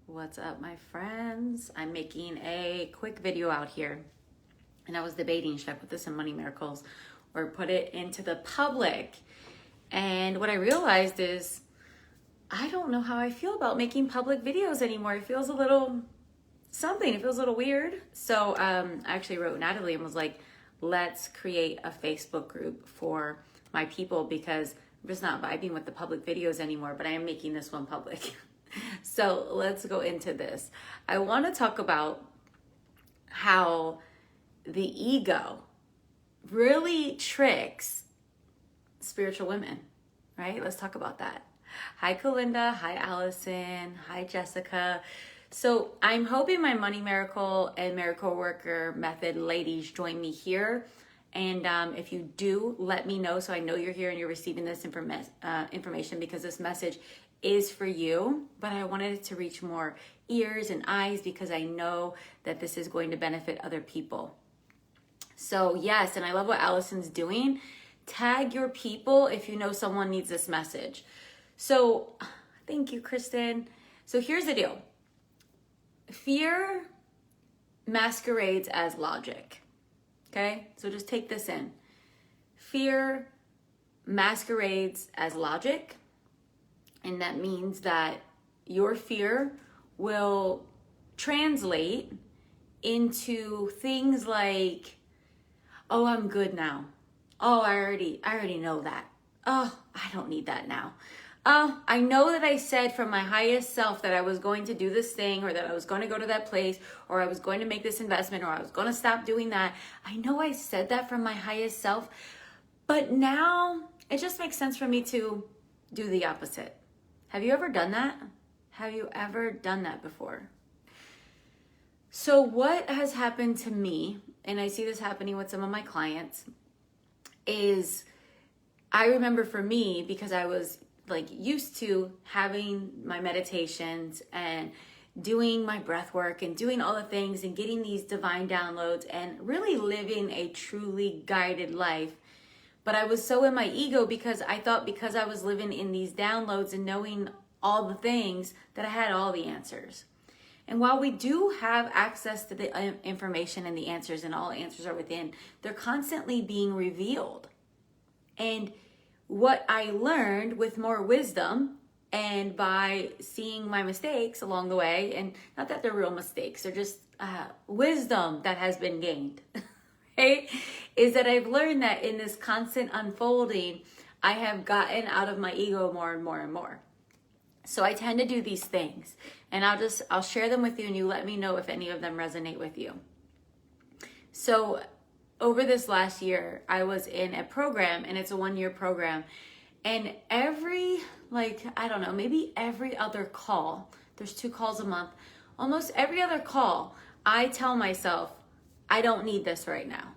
What's up, my friends? I'm making a quick video out here, and I was debating, should I put this in Money Miracles or put it into the public? And what I realized is I don't know how I feel about making public videos anymore. It feels a little something. It feels a little weird. So I actually wrote Natalie and was like, let's create a Facebook group for my people because I'm just not vibing with the public videos anymore, but I am making this one public. So let's go into this. I want to talk about how the ego really tricks spiritual women, right? Let's talk about that. Hi, Kalinda. Hi, Allison. Hi, Jessica. So I'm hoping my Money Miracle and Miracle Worker Method ladies join me here. And if you do, let me know so I know you're here and you're receiving this information, because this message is for you, but I wanted it to reach more ears and eyes because I know that this is going to benefit other people. So yes, and I love what Allison's doing. Tag your people if you know someone needs this message. So thank you, Kristen. So here's the deal. Fear masquerades as logic. Okay, so just take this in. Fear masquerades as logic. And that means that your fear will translate into things like, oh, I'm good now. Oh, I already know that. Oh, I don't need that now. Oh, I know that I said from my highest self that I was going to do this thing, or that I was going to go to that place, or I was going to make this investment, or I was going to stop doing that. I know I said that from my highest self, but now it just makes sense for me to do the opposite. Have you ever done that? Have you ever done that before? So what has happened to me, and I see this happening with some of my clients, is I remember for me, because I was like used to having my meditations and doing my breath work and doing all the things and getting these divine downloads and really living a truly guided life. But I was so in my ego because I thought because I was living in these downloads and knowing all the things that I had all the answers. And while we do have access to the information and the answers, and all answers are within, they're constantly being revealed. And what I learned with more wisdom and by seeing my mistakes along the way, and not that they're real mistakes, they're just wisdom that has been gained. Right? Is that I've learned that in this constant unfolding, I have gotten out of my ego more and more and more. So I tend to do these things, and I'll share them with you, and you let me know if any of them resonate with you. So over this last year, I was in a program, and it's a 1-year program, and every maybe every other call, there's 2 calls a month, almost every other call, I tell myself, I don't need this right now.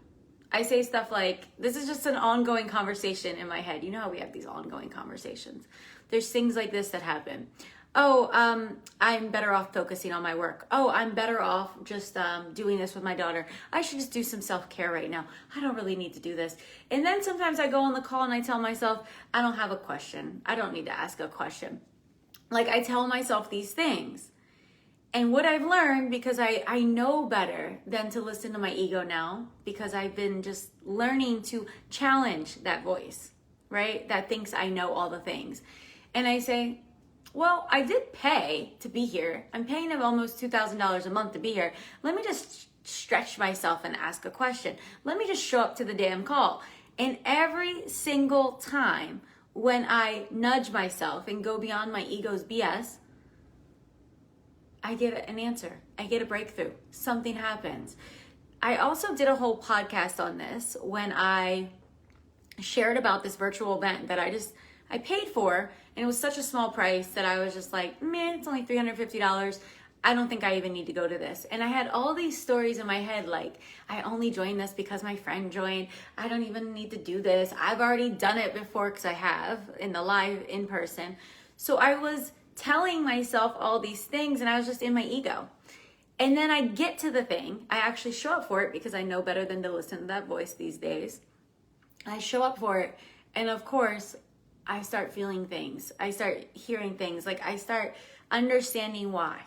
I say stuff like, this is just an ongoing conversation in my head. You know how we have these ongoing conversations. There's things like this that happen. Oh, I'm better off focusing on my work. Oh, I'm better off just doing this with my daughter. I should just do some self-care right now. I don't really need to do this. And then sometimes I go on the call and I tell myself, I don't have a question. I don't need to ask a question. Like, I tell myself these things. And what I've learned, because I know better than to listen to my ego now, because I've been just learning to challenge that voice, right? That thinks I know all the things. And I say, well, I did pay to be here. I'm paying them almost $2,000 a month to be here. Let me just stretch myself and ask a question. Let me just show up to the damn call. And every single time when I nudge myself and go beyond my ego's BS, I get an answer. I get a breakthrough. Something happens. I also did a whole podcast on this when I shared about this virtual event that I paid for, and it was such a small price that I was just like, man, it's only $350. I don't think I even need to go to this. And I had all these stories in my head, like, I only joined this because my friend joined. I don't even need to do this. I've already done it before, because I have in the live in person. So I was telling myself all these things, and I was just in my ego. And then I get to the thing. I actually show up for it because I know better than to listen to that voice these days. I show up for it, and of course, I start feeling things. I start hearing things. Like, I start understanding why.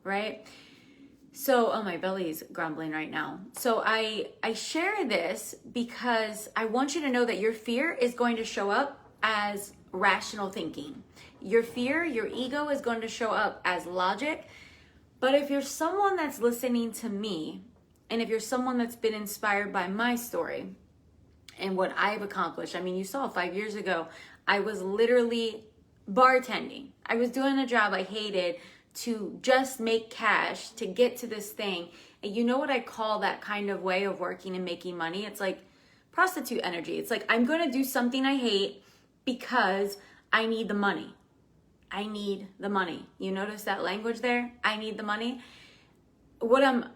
right? So, oh, my belly's grumbling right now. So I share this because I want you to know that your fear is going to show up as rational thinking. Your fear, your ego is going to show up as logic. But if you're someone that's listening to me, and if you're someone that's been inspired by my story and what I've accomplished, I mean, you saw 5 years ago, I was literally bartending. I was doing a job I hated to just make cash to get to this thing. And you know what I call that kind of way of working and making money? It's like prostitute energy. It's like, I'm going to do something I hate because I need the money. I need the money. You notice that language there? I need the money. What I'm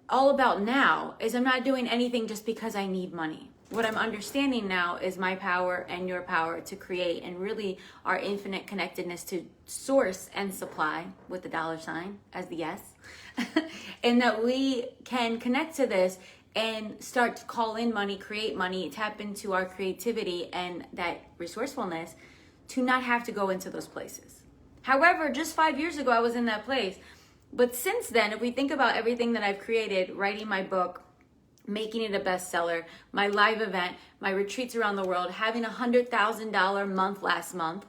all about now is I'm not doing anything just because I need money. What I'm understanding now is my power and your power to create, and really our infinite connectedness to source and supply with the $sign as the yes. And that we can connect to this and start to call in money, create money, tap into our creativity and that resourcefulness to not have to go into those places. However, just 5 years ago, I was in that place. But since then, if we think about everything that I've created, writing my book, making it a bestseller, my live event, my retreats around the world, having $100,000 month last month,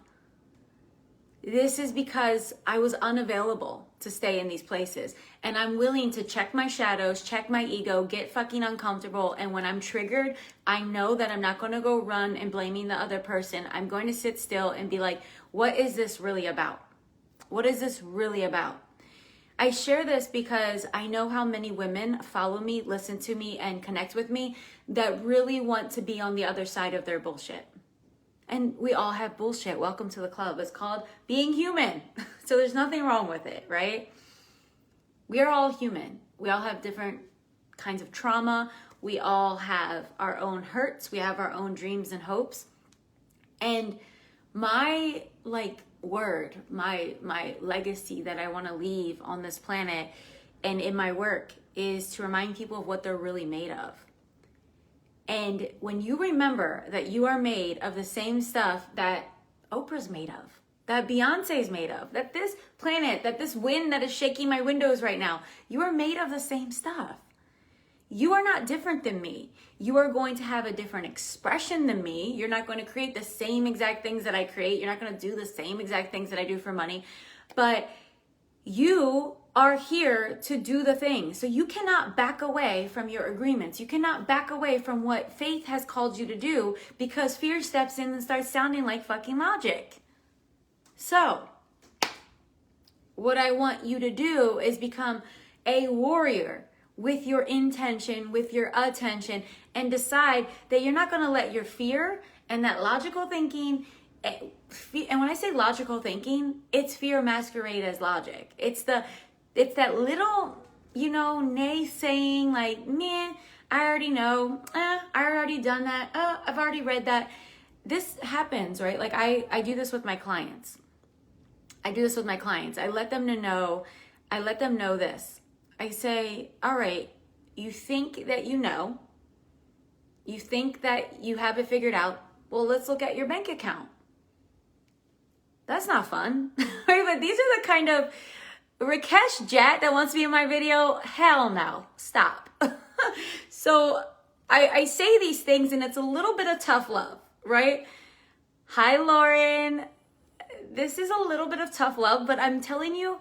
this is because I was unavailable to stay in these places. And I'm willing to check my shadows, check my ego, get fucking uncomfortable. And when I'm triggered, I know that I'm not going to go run and blaming the other person. I'm going to sit still and be like, what is this really about? What is this really about? I share this because I know how many women follow me, listen to me, and connect with me that really want to be on the other side of their bullshit. And we all have bullshit. Welcome to the club. It's called being human. So there's nothing wrong with it, right? We are all human. We all have different kinds of trauma. We all have our own hurts. We have our own dreams and hopes. And my word, my legacy that I want to leave on this planet and in my work is to remind people of what they're really made of. And when you remember that you are made of the same stuff that Oprah's made of, that Beyonce's made of, that this planet, that this wind that is shaking my windows right now, you are made of the same stuff. You are not different than me. You are going to have a different expression than me. You're not going to create the same exact things that I create. You're not going to do the same exact things that I do for money. But you are here to do the thing. So you cannot back away from your agreements. You cannot back away from what faith has called you to do because fear steps in and starts sounding like fucking logic. So what I want you to do is become a warrior with your intention, with your attention, and decide that you're not going to let your fear and that logical thinking, and when I say logical thinking, it's fear masquerade as logic. It's that little, naysaying like, meh, I already know, I already done that, I've already read that. This happens, right? Like I do this with my clients. I let them know this. I say, all right, you think that you know, you think that you have it figured out. Well, let's look at your bank account. That's not fun, right? But these are the kind of Rakesh Jet that wants to be in my video. Hell no, stop. So I say these things and it's a little bit of tough love, right? Hi, Lauren. This is a little bit of tough love, but I'm telling you,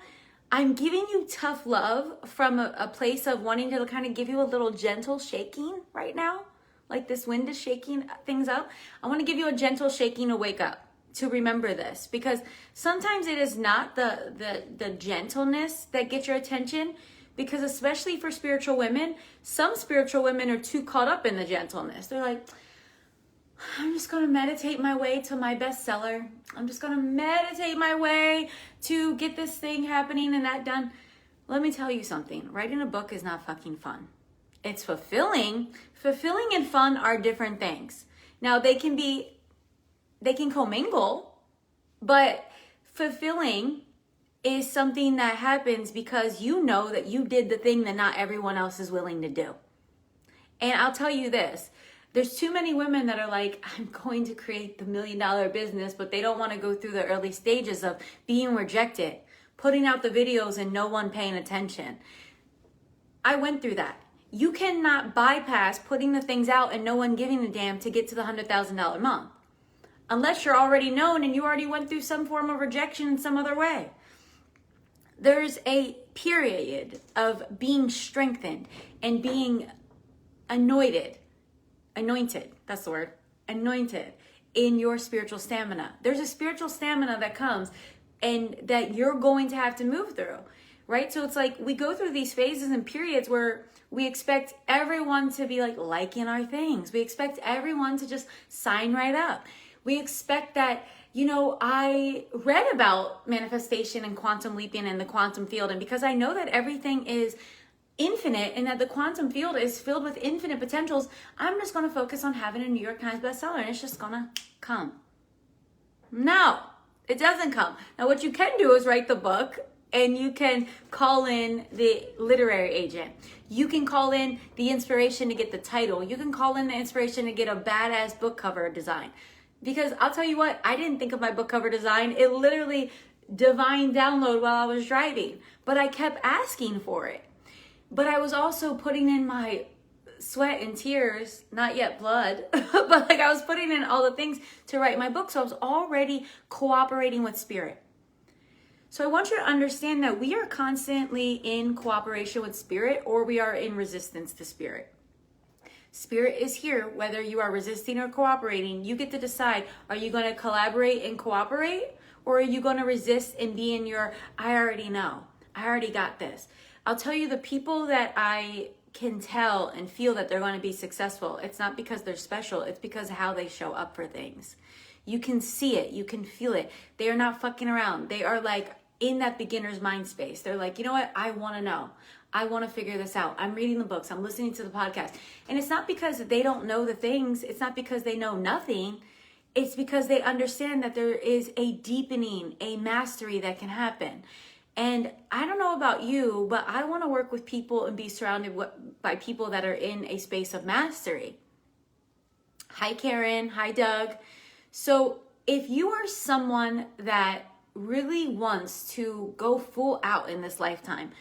I'm giving you tough love from a place of wanting to kind of give you a little gentle shaking right now. Like this wind is shaking things up. I want to give you a gentle shaking to wake up, to remember this. Because sometimes it is not the gentleness that gets your attention. Because especially for spiritual women, some spiritual women are too caught up in the gentleness. They're like, I'm just going to meditate my way to my bestseller. I'm just going to meditate my way to get this thing happening and that done. Let me tell you something. Writing a book is not fucking fun. It's fulfilling. Fulfilling and fun are different things. Now, they can commingle, but fulfilling is something that happens because you know that you did the thing that not everyone else is willing to do. And I'll tell you this. There's too many women that are like, I'm going to create the $1 million business, but they don't want to go through the early stages of being rejected, putting out the videos and no one paying attention. I went through that. You cannot bypass putting the things out and no one giving a damn to get to the $100,000 month. Unless you're already known and you already went through some form of rejection in some other way. There's a period of being strengthened and being anointed, that's the word, anointed in your spiritual stamina. There's a spiritual stamina that comes and that you're going to have to move through, right? So it's like we go through these phases and periods where we expect everyone to be like liking our things. We expect everyone to just sign right up. We expect that, I read about manifestation and quantum leaping in the quantum field. And because I know that everything is infinite and that the quantum field is filled with infinite potentials, I'm just going to focus on having a New York Times bestseller and it's just going to come. No, it doesn't come. Now, what you can do is write the book. And you can call in the literary agent. You can call in the inspiration to get the title. You can call in the inspiration to get a badass book cover design. Because I'll tell you what, I didn't think of my book cover design. It literally divine download while I was driving. But I kept asking for it. But I was also putting in my sweat and tears, not yet blood, but I was putting in all the things to write my book. So I was already cooperating with spirit. So I want you to understand that we are constantly in cooperation with spirit or we are in resistance to spirit. Spirit is here, whether you are resisting or cooperating. You get to decide, are you going to collaborate and cooperate? Or are you going to resist and be in your, I already know, I already got this. I'll tell you the people that I can tell and feel that they're going to be successful. It's not because they're special. It's because of how they show up for things. You can see it. You can feel it. They are not fucking around. They are like in that beginner's mind space. They're like, you know what? I want to know. I want to figure this out. I'm reading the books. I'm listening to the podcast. And it's not because they don't know the things. It's not because they know nothing. It's because they understand that there is a deepening, a mastery that can happen. And I don't know about you, but I want to work with people and be surrounded by people that are in a space of mastery. Hi, Karen. Hi, Doug. So if you are someone that really wants to go full out in this lifetime,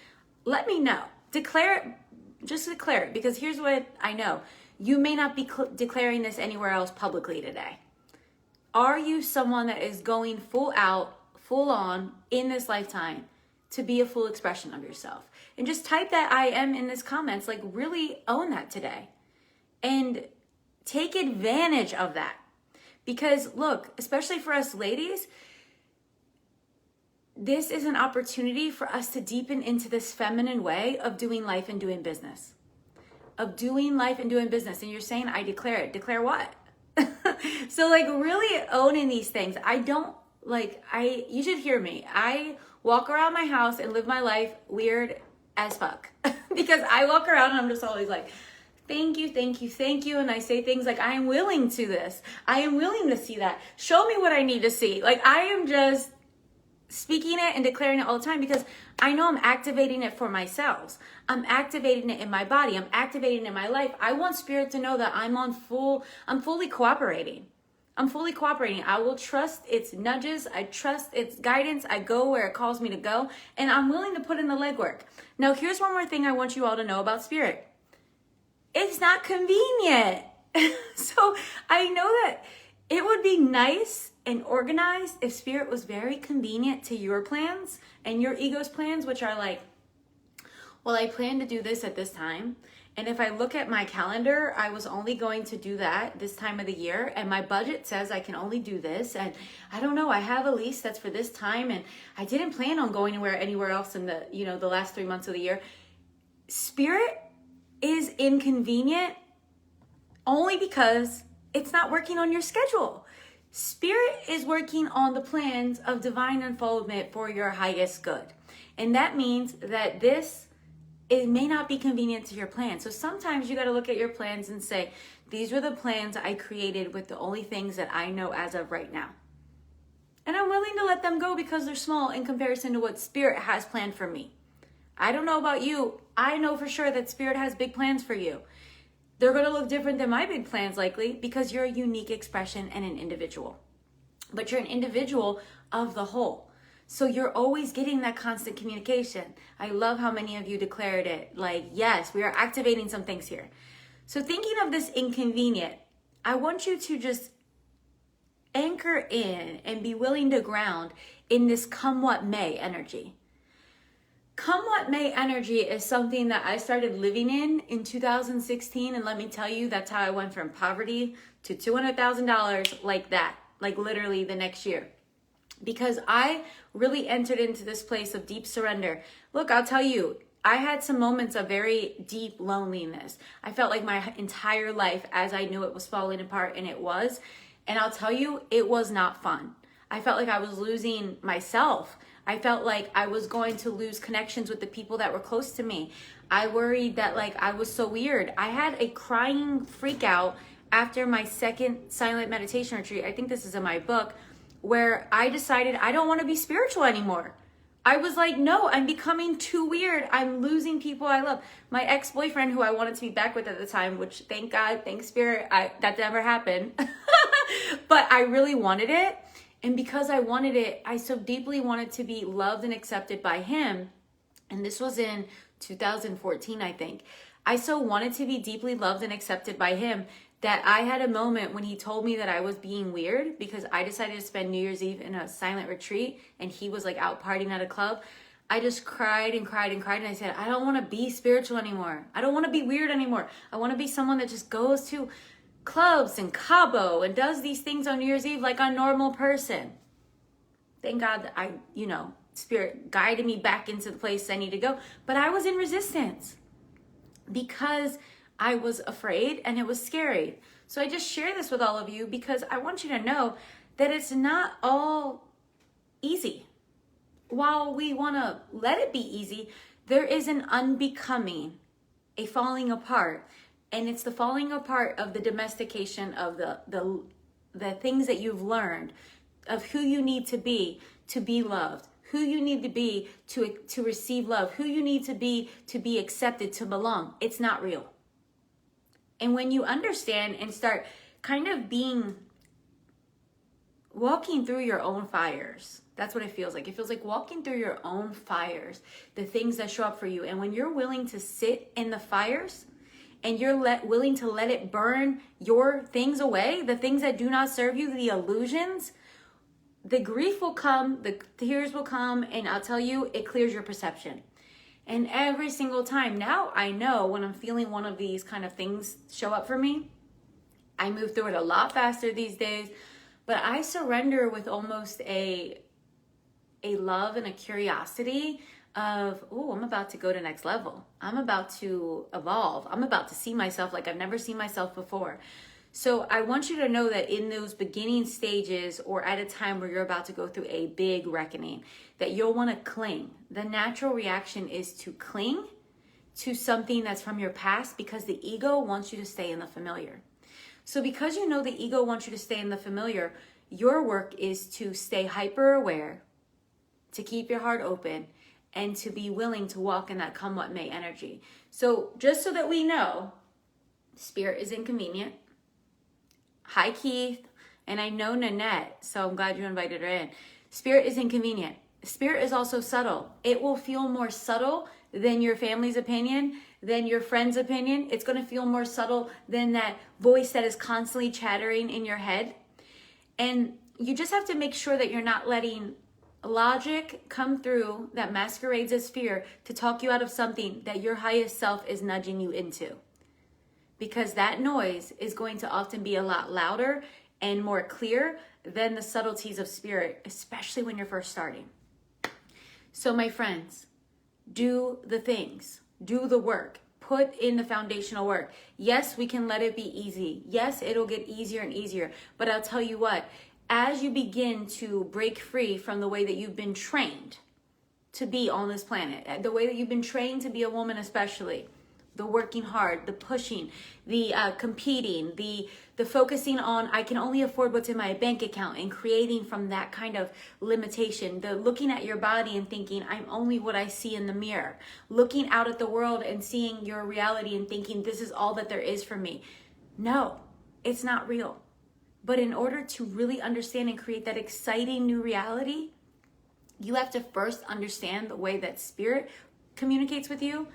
let me know. Declare it, just declare it, because here's what I know. You may not be declaring this anywhere else publicly today. Are you someone that is going full out, full on in this lifetime to be a full expression of yourself? And just type that I am in this comments, like really own that today and take advantage of that. Because look, especially for us ladies, this is an opportunity for us to deepen into this feminine way of doing life and doing business. Of doing life and doing business. And you're saying, I declare it. Declare what? So like really owning these things. You should hear me. I walk around my house and live my life weird as fuck. Because I walk around and I'm just always like, thank you, thank you, thank you. And I say things like, I am willing to this. I am willing to see that. Show me what I need to see. Like I am just speaking it and declaring it all the time because I know I'm activating it for myself. I'm activating it in my body. I'm activating it in my life. I want spirit to know that I'm fully cooperating. I'm fully cooperating. I will trust its nudges. I trust its guidance. I go where it calls me to go. And I'm willing to put in the legwork. Now, here's one more thing I want you all to know about spirit. It's not convenient. So I know that it would be nice and organized if spirit was very convenient to your plans and your ego's plans, which are like, well, I plan to do this at this time. And if I look at my calendar, I was only going to do that this time of the year. And my budget says I can only do this. And I don't know, I have a lease that's for this time. And I didn't plan on going anywhere else in the last 3 months of the year. Spirit is inconvenient only because it's not working on your schedule. Spirit is working on the plans of divine unfoldment for your highest good. And that means that it may not be convenient to your plan. So sometimes you got to look at your plans and say, these were the plans I created with the only things that I know as of right now. And I'm willing to let them go because they're small in comparison to what Spirit has planned for me. I don't know about you. I know for sure that Spirit has big plans for you. They're going to look different than my big plans likely because you're a unique expression and an individual. But you're an individual of the whole. So you're always getting that constant communication. I love how many of you declared it. Like, yes, we are activating some things here. So thinking of this inconvenient, I want you to just anchor in and be willing to ground in this come what may energy. Come what may energy is something that I started living in 2016. And let me tell you, that's how I went from poverty to $200,000 like that, like literally the next year. Because I really entered into this place of deep surrender. Look, I'll tell you, I had some moments of very deep loneliness. I felt like my entire life, as I knew it, was falling apart, and it was. And I'll tell you, it was not fun. I felt like I was losing myself. I felt like I was going to lose connections with the people that were close to me. I worried that like I was so weird. I had a crying freak out after my second silent meditation retreat. I think this is in my book, where I decided I don't want to be spiritual anymore. I was like, no, I'm becoming too weird. I'm losing people I love. My ex-boyfriend, who I wanted to be back with at the time, which thank God, thank Spirit, that never happened. But I really wanted it. And because I wanted it, I so deeply wanted to be loved and accepted by him. And this was in 2014, I think. I so wanted to be deeply loved and accepted by him that I had a moment when he told me that I was being weird because I decided to spend New Year's Eve in a silent retreat and he was like out partying at a club. I just cried and cried and cried, and I said, I don't want to be spiritual anymore. I don't want to be weird anymore. I want to be someone that just goes to clubs and Cabo and does these things on New Year's Eve like a normal person. Thank God that Spirit guided me back into the place I need to go. But I was in resistance because I was afraid and it was scary. So I just share this with all of you because I want you to know that it's not all easy. While we want to let it be easy, there is an unbecoming, a falling apart. And it's the falling apart of the domestication of the things that you've learned, of who you need to be loved, who you need to be to receive love, who you need to be accepted, to belong. It's not real. And when you understand and start kind of walking through your own fires, that's what it feels like. It feels like walking through your own fires, the things that show up for you. And when you're willing to sit in the fires and you're willing to let it burn your things away, the things that do not serve you, the illusions, the grief will come, the tears will come, and I'll tell you, it clears your perception. And every single time, now I know when I'm feeling one of these kind of things show up for me, I move through it a lot faster these days, but I surrender with almost a love and a curiosity of, oh, I'm about to go to next level. I'm about to evolve. I'm about to see myself like I've never seen myself before. So I want you to know that in those beginning stages or at a time where you're about to go through a big reckoning, that you'll want to cling. The natural reaction is to cling to something that's from your past because the ego wants you to stay in the familiar. So because you know the ego wants you to stay in the familiar, your work is to stay hyper aware, to keep your heart open, and to be willing to walk in that come what may energy. So just so that we know, Spirit is inconvenient. Hi, Keith. And I know Nanette, so I'm glad you invited her in. Spirit is inconvenient. Spirit is also subtle. It will feel more subtle than your family's opinion, than your friend's opinion. It's going to feel more subtle than that voice that is constantly chattering in your head. And you just have to make sure that you're not letting logic come through that masquerades as fear to talk you out of something that your highest self is nudging you into. Because that noise is going to often be a lot louder and more clear than the subtleties of spirit, especially when you're first starting. So my friends, do the things, do the work, put in the foundational work. Yes, we can let it be easy. Yes, it'll get easier and easier. But I'll tell you what, as you begin to break free from the way that you've been trained to be on this planet, the way that you've been trained to be a woman especially, the working hard, the pushing, the competing, the focusing on, I can only afford what's in my bank account, and creating from that kind of limitation, the looking at your body and thinking, I'm only what I see in the mirror, looking out at the world and seeing your reality and thinking, this is all that there is for me. No, it's not real. But in order to really understand and create that exciting new reality, You have to first understand the way that spirit communicates with you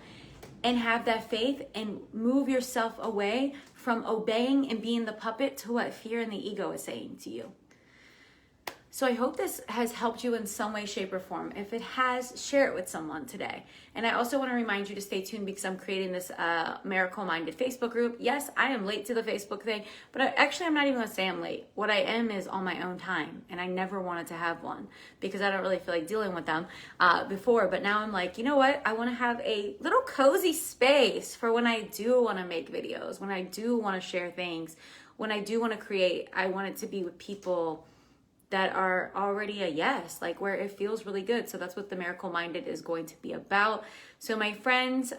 and have that faith and move yourself away from obeying and being the puppet to what fear and the ego is saying to you. So I hope this has helped you in some way, shape, or form. If it has, share it with someone today. And I also want to remind you to stay tuned because I'm creating this Miracle Minded Facebook group. Yes, I am late to the Facebook thing, but I'm not even going to say I'm late. What I am is on my own time, and I never wanted to have one because I don't really feel like dealing with them before. But now I'm like, you know what? I want to have a little cozy space for when I do want to make videos, when I do want to share things, when I do want to create. I want it to be with people that are already a yes, like where it feels really good. So that's what the Miracle Minded is going to be about. So my friends,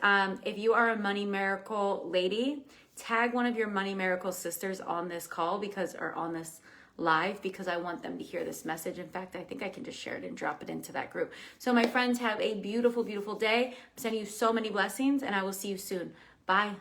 if you are a money miracle lady, tag one of your money miracle sisters on this call or on this live, because I want them to hear this message. In fact, I think I can just share it and drop it into that group. So my friends, have a beautiful, beautiful day. I'm sending you so many blessings, and I will see you soon. Bye.